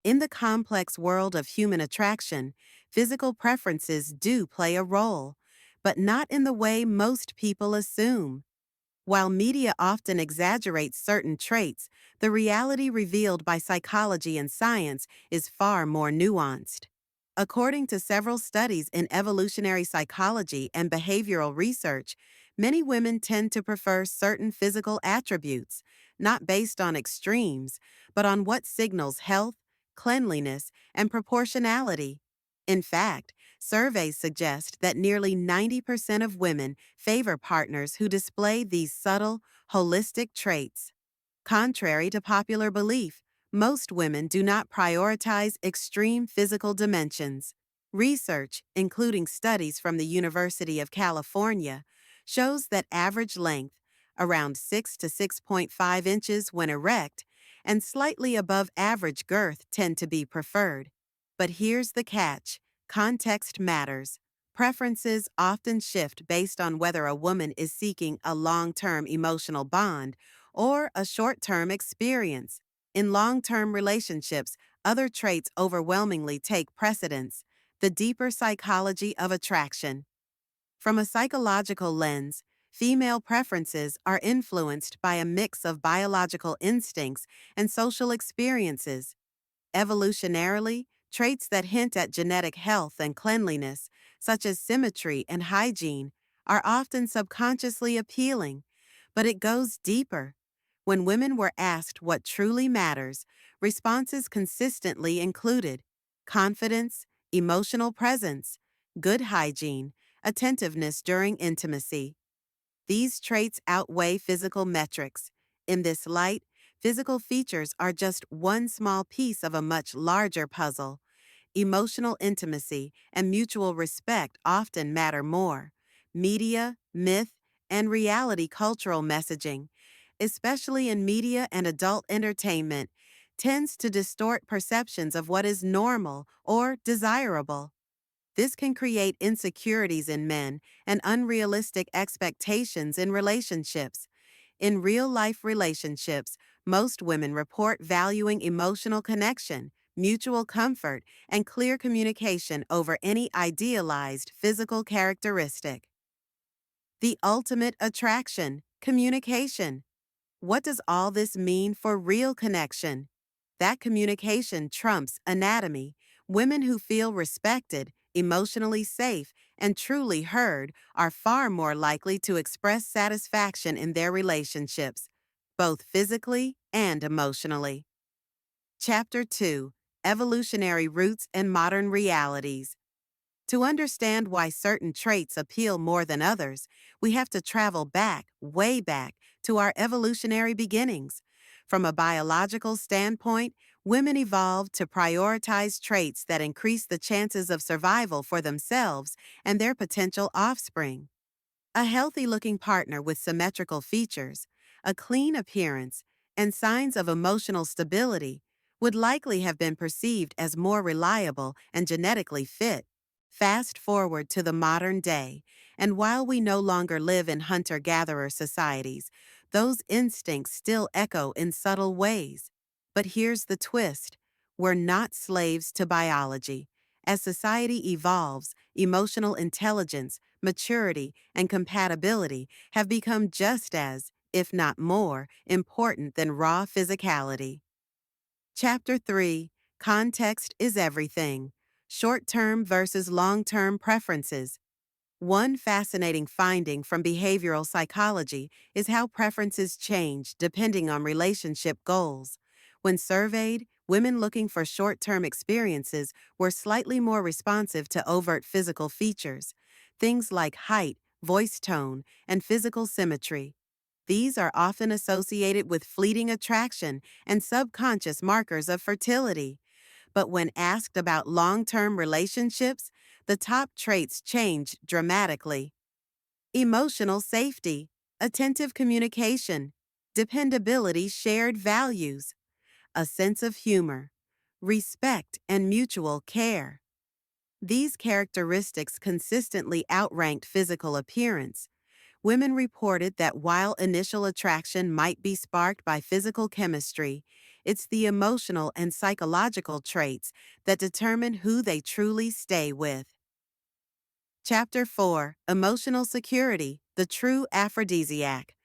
In the complex world of human attraction, physical preferences do play a role, but not in the way most people assume. While media often exaggerates certain traits, the reality revealed by psychology and science is far more nuanced. According to several studies in evolutionary psychology and behavioral research, many women tend to prefer certain physical attributes, not based on extremes, but on what signals health, cleanliness, and proportionality. In fact, surveys suggest that nearly 90% of women favor partners who display these subtle, holistic traits. Contrary to popular belief, most women do not prioritize extreme physical dimensions. Research, including studies from the University of California, shows that average length, around 6 to 6.5 inches when erect, and slightly above average girth tend to be preferred. But here's the catch: context matters. Preferences often shift based on whether a woman is seeking a long-term emotional bond or a short-term experience. In long-term relationships, other traits overwhelmingly take precedence: the deeper psychology of attraction. From a psychological lens, female preferences are influenced by a mix of biological instincts and social experiences. Evolutionarily, traits that hint at genetic health and cleanliness, such as symmetry and hygiene, are often subconsciously appealing. But it goes deeper. When women were asked what truly matters, responses consistently included confidence, emotional presence, good hygiene, attentiveness during intimacy. These traits outweigh physical metrics. In this light, physical features are just one small piece of a much larger puzzle. Emotional intimacy and mutual respect often matter more. Media, myth, and reality cultural messaging, especially in media and adult entertainment, tends to distort perceptions of what is normal or desirable. This can create insecurities in men and unrealistic expectations in relationships. In real-life relationships, most women report valuing emotional connection, mutual comfort, and clear communication over any idealized physical characteristic. The ultimate attraction: communication. What does all this mean for real connection? That communication trumps anatomy. Women who feel respected, emotionally safe, and truly heard are far more likely to express satisfaction in their relationships, both physically and emotionally. Chapter 2: Evolutionary Roots and Modern Realities. To understand why certain traits appeal more than others, we have to travel back, way back, to our evolutionary beginnings. From a biological standpoint, women evolved to prioritize traits that increase the chances of survival for themselves and their potential offspring. A healthy-looking partner with symmetrical features, a clean appearance, and signs of emotional stability would likely have been perceived as more reliable and genetically fit. Fast forward to the modern day, and while we no longer live in hunter-gatherer societies, those instincts still echo in subtle ways. But here's the twist: we're not slaves to biology. As society evolves, emotional intelligence, maturity, and compatibility have become just as, if not more, important than raw physicality. Chapter 3: Context is Everything. Short-term versus long-term preferences. One fascinating finding from behavioral psychology is how preferences change depending on relationship goals. When surveyed, women looking for short-term experiences were slightly more responsive to overt physical features, things like height, voice tone, and physical symmetry. These are often associated with fleeting attraction and subconscious markers of fertility. But when asked about long-term relationships, the top traits change dramatically. Emotional safety, attentive communication, dependability, shared values, a sense of humor, respect, and mutual care. These characteristics consistently outranked physical appearance. Women reported that while initial attraction might be sparked by physical chemistry, It's the emotional and psychological traits that determine who they truly stay with. Chapter 4: Emotional Security, the True Aphrodisiac.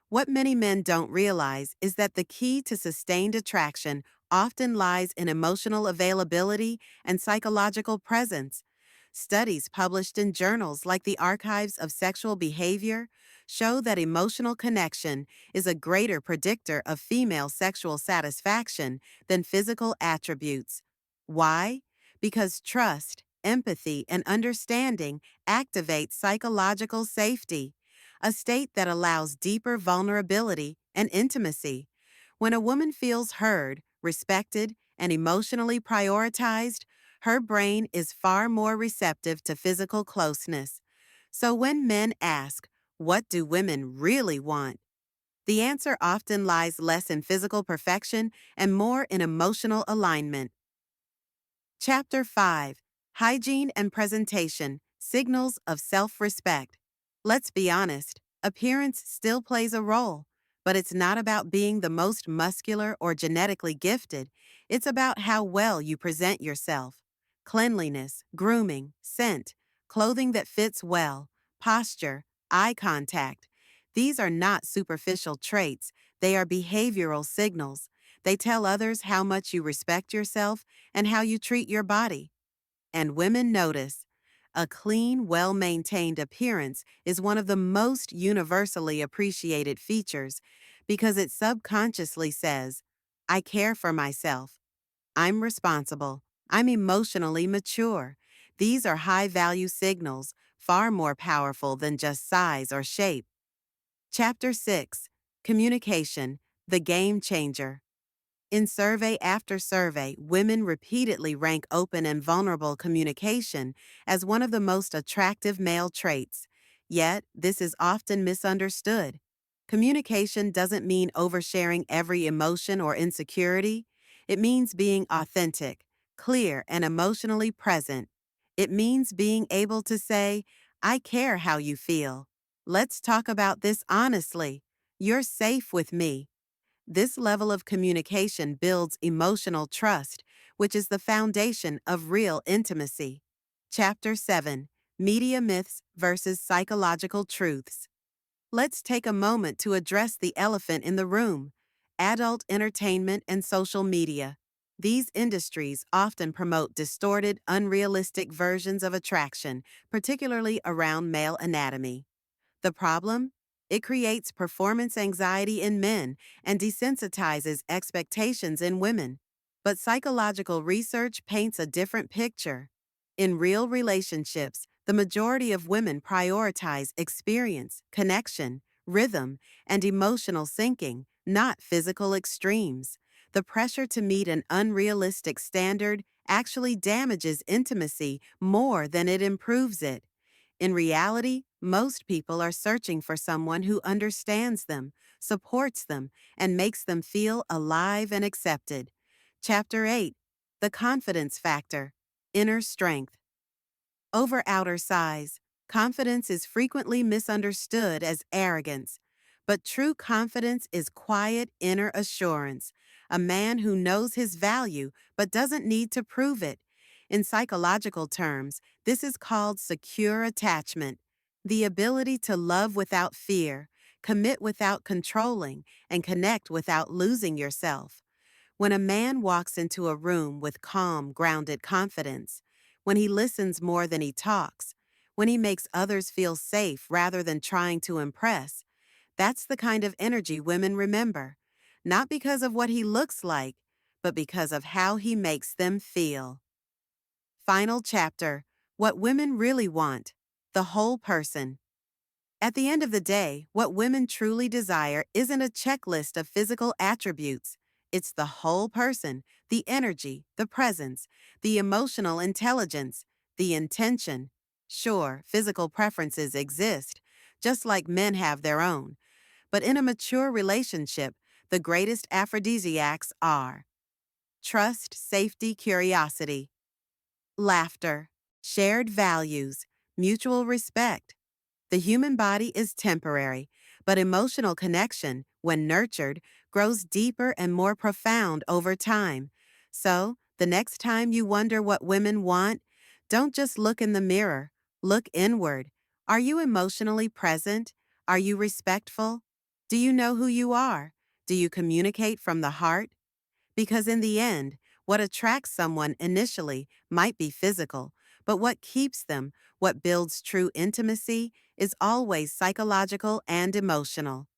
What many men don't realize is that the key to sustained attraction often lies in emotional availability and psychological presence. Studies published in journals like the Archives of Sexual Behavior show that emotional connection is a greater predictor of female sexual satisfaction than physical attributes. Why? Because trust, empathy, and understanding activate psychological safety, a state that allows deeper vulnerability and intimacy. When a woman feels heard, respected, and emotionally prioritized, her brain is far more receptive to physical closeness. So when men ask, "What do women really want?" the answer often lies less in physical perfection and more in emotional alignment. Chapter 5: Hygiene and Presentation, Signals of Self-Respect. Let's be honest, appearance still plays a role, but it's not about being the most muscular or genetically gifted. It's about how well you present yourself. Cleanliness, grooming, scent, clothing that fits well, posture, eye contact. These are not superficial traits, they are behavioral signals. They tell others how much you respect yourself and how you treat your body. And women notice. A clean, well maintained appearance is one of the most universally appreciated features because it subconsciously says, "I care for myself. I'm responsible. I'm emotionally mature." These are high value signals, far more powerful than just size or shape. Chapter 6: Communication, the Game Changer. In survey after survey, women repeatedly rank open and vulnerable communication as one of the most attractive male traits. Yet, this is often misunderstood. Communication doesn't mean oversharing every emotion or insecurity. It means being authentic, clear, and emotionally present. It means being able to say, "I care how you feel. Let's talk about this honestly. You're safe with me." This level of communication builds emotional trust, which is the foundation of real intimacy. Chapter 7: Media Myths versus Psychological Truths. Let's take a moment to address the elephant in the room: adult entertainment and social media. These industries often promote distorted, unrealistic versions of attraction, particularly around male anatomy. The problem? It creates performance anxiety in men and desensitizes expectations in women. But psychological research paints a different picture. In real relationships, the majority of women prioritize experience, connection, rhythm, and emotional syncing, not physical extremes. The pressure to meet an unrealistic standard actually damages intimacy more than it improves it. In reality, most people are searching for someone who understands them, supports them, and makes them feel alive and accepted. Chapter 8: The Confidence Factor, Inner Strength. Over outer size, confidence is frequently misunderstood as arrogance. But true confidence is quiet inner assurance, a man who knows his value but doesn't need to prove it. In psychological terms, this is called secure attachment, the ability to love without fear, commit without controlling, and connect without losing yourself. When a man walks into a room with calm, grounded confidence, when he listens more than he talks, when he makes others feel safe rather than trying to impress, that's the kind of energy women remember. Not because of what he looks like, but because of how he makes them feel. Final chapter: What Women Really Want, the Whole Person. At the end of the day, what women truly desire isn't a checklist of physical attributes. It's the whole person: the energy, the presence, the emotional intelligence, the intention. Sure, physical preferences exist, just like men have their own. But in a mature relationship, the greatest aphrodisiacs are trust, safety, curiosity, laughter, shared values, mutual respect. The human body is temporary, but emotional connection, when nurtured, grows deeper and more profound over time. So, the next time you wonder what women want, don't just look in the mirror, look inward. Are you emotionally present? Are you respectful? Do you know who you are? Do you communicate from the heart? Because in the end, what attracts someone initially might be physical, but what keeps them, what builds true intimacy, is always psychological and emotional.